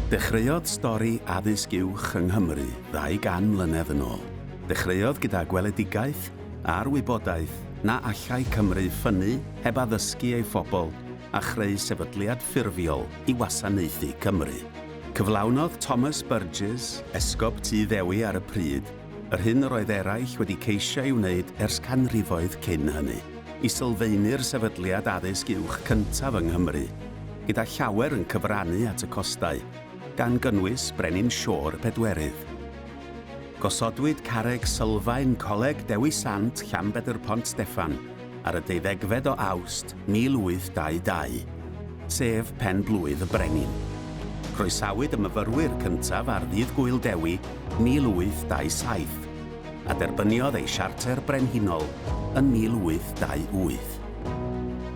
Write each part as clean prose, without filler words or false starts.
Dechreuodd stori addysg uwch yng Nghymru 200 mlynedd yn ôl. Dechreuodd gyda gweledigaeth a'r wybodaeth na allai Cymru ffynnu heb addysgu ei phobl a chreu sefydliad ffurfiol i wasanaethu Cymru. Cyflawnodd Thomas Burgess, esgob tŷ Ddewi ar y pryd, yr hyn yr oedd eraill wedi ceisio ei wneud ers canrifoedd cyn hynny, i sylfaenu'r sefydliad addysg uwch cyntaf yng Nghymru, gyda llawer yn cyfrannu at y costau, gan gynnwys brenin siôr pedwerydd. Gosodwyd carreg sylfaen Coleg Dewi Sant Llambedr Pont Steffan ar y 12fed o Awst 1822, sef pen blwydd y brenin. Croesawyd y myfyrwyr cyntaf ar ddydd Gwyl Dewi 1827, a derbyniodd ei siarter brenhinol yn 1828.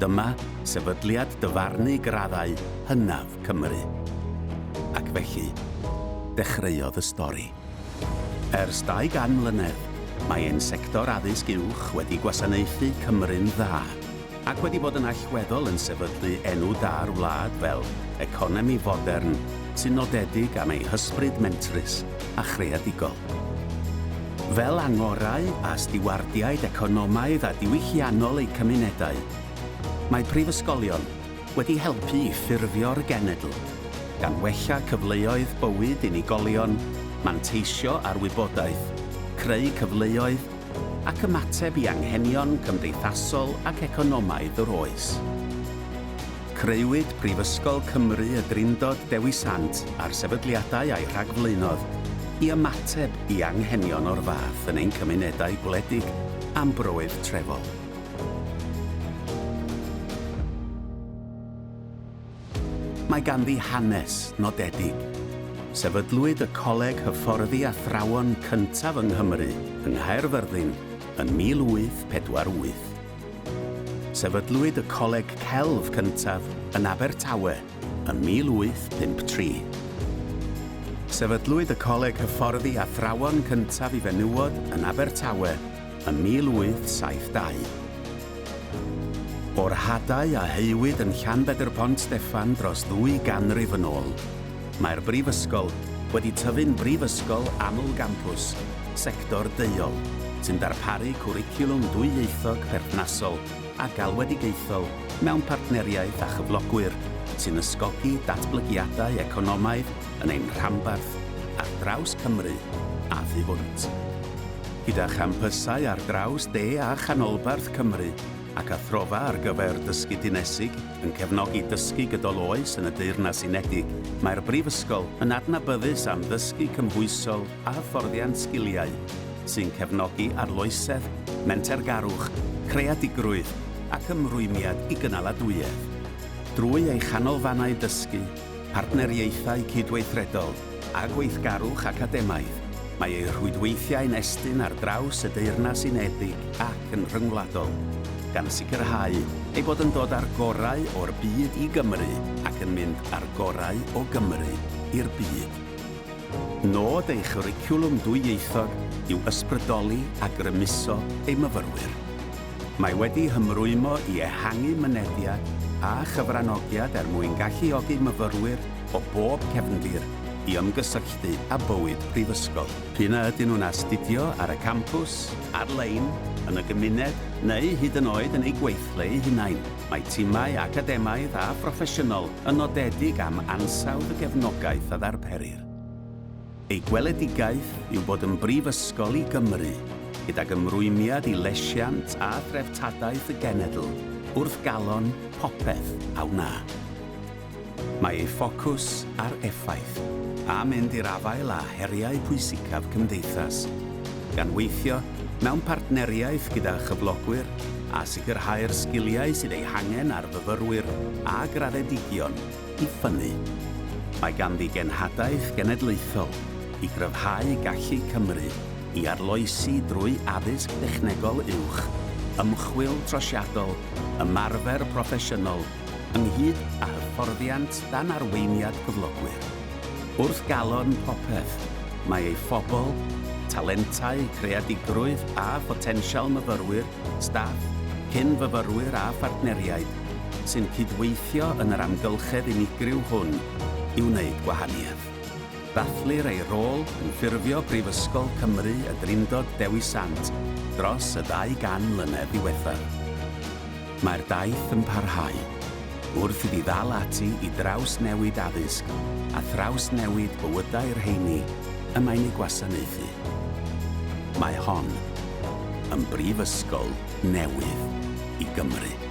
Dyma sefydliad dyfarnu graddau hynaf Cymru. Ac felly, dechreuodd y stori. Ers 200 mlynedd, mae ein sector addysg uwch wedi gwasanaethu Cymru'n dda, ac wedi bod yn allweddol yn sefydlu enw da'r wlad fel economi fodern sy'n nodedig am ei hysbryd mentrus a chreadigol. Fel angorau a stiwardiaid economaidd a diwylliannol eu cymunedau, mae prifysgolion wedi helpu i ffurfio'r genedl, gan wella cyfleoedd bywyd unigolion, manteisio ar wybodaeth, creu cyfleoedd ac ymateb i anghenion cymdeithasol ac economaidd yr oes. Creuwyd Brifysgol Cymru y Drindod Dewi Sant ar sefydliadau a'i rhagflaenodd i ymateb i anghenion o'r fath yn ein cymunedau gwledig am brywydd trefol. Mae ganddi hanes nodedig. Sefydlwyd y Coleg Hyfforddi Athrawon cyntaf yng Nghymru yng Caerfyrddin yn 1848. Sefydlwyd y Coleg Celf cyntaf yn Abertawe yn 1853. Sefydlwyd y Coleg Hyfforddi Athrawon cyntaf i fenywod yn Abertawe yn 1872. O'r hadau a heiwyd yn Llanbedr Pont Steffan dros 2 ganrif yn ôl, mae'r Brifysgol wedi tyfu'n brifysgol aml-gampws, sector deuol, sy'n darparu cwricwlwm dwyieithog perthnasol a galwedigaethol mewn partneriaeth a chyflogwyr sy'n ysgogi datblygiadau economaidd yn ein rhanbarth ar draws Cymru a thu hwnt. Gyda champysau ar draws de a chanolbarth Cymru, ac a throfa ar gyfer dysgu dinesig yn cefnogi dysgu gydol oes yn y Deyrnas Unedig, mae'r Brifysgol yn adnabyddus am ddysgu cymhwysol a hyfforddiant sgiliau sy'n cefnogi arloesedd, mentergarwch, creadigrwydd ac ymrwymiad i gynaladwyedd. Drwy ei chanolfannau dysgu, partneriaethau cydweithredol a gweithgarwch academaidd, mae ei rhwydweithiau'n estyn ar draws y Deyrnas Unedig ac yn rhyngwladol, gan sicrhau ei bod yn dod â'r gorau o'r byd i Gymru ac yn mynd â'r gorau o Gymru i'r byd. Nod ei chwricwlwm dwyieithog yw ysbrydoli a grymuso ei myfyrwyr. Mae wedi hymrwymo i ehangu mynediad a chyfranogiad mwyn galluogi myfyrwyr o bob cefndir i ymgysylltu â bywyd prifysgol. P'na ydyn nhw'n astudio ar y campws, ar-lein, yn y gymuned neu hyd yn oed yn ei gweithle eu hunain. Mae timau academaidd a phroffesiynol yn nodedig am ansawdd y gefnogaeth a ddarperir. Ei gweledigaeth yw bod yn brifysgol i Gymru, gydag ymrwymiad i lesiant a threftadaeth y genedl, wrth galon popeth a wna. Mae ei ffocws ar effaith a mynd i'r afael a heriau pwysicaf cymdeithas, gan weithio mewn partneriaeth gyda chyflogwyr a sicrhau'r sgiliau sydd ei hangen ar fyfyrwyr a graddedigion i ffynnu. Mae ganddi genhadaeth genedlaethol i gryfhau gallu Cymru i arloesi drwy addysg dechnegol uwch, ymchwil trosiadol, ymarfer proffesiynol, ynghyd â hyfforddiant dan arweiniad cyflogwyr. Wrth galon popeth, mae ei phobl, talentau, creadigrwydd a potensial myfyrwyr, staff, cyn-fyfyrwyr a phartneriaid sy'n cydweithio yn yr amgylchedd unigryw hwn i wneud gwahaniaeth. Dathlu'r ei rôl yn ffurfio Brifysgol Cymru y Drindod Dewi Sant dros y 200 mlynedd ddiwethaf. Mae'r daith yn parhau wrth iddi ddal ati i drawsnewid addysg a thrawsnewid bywydau'r rheini y mae'n ei gwasanaethu. Mae hon yn Brifysgol newydd i Gymru.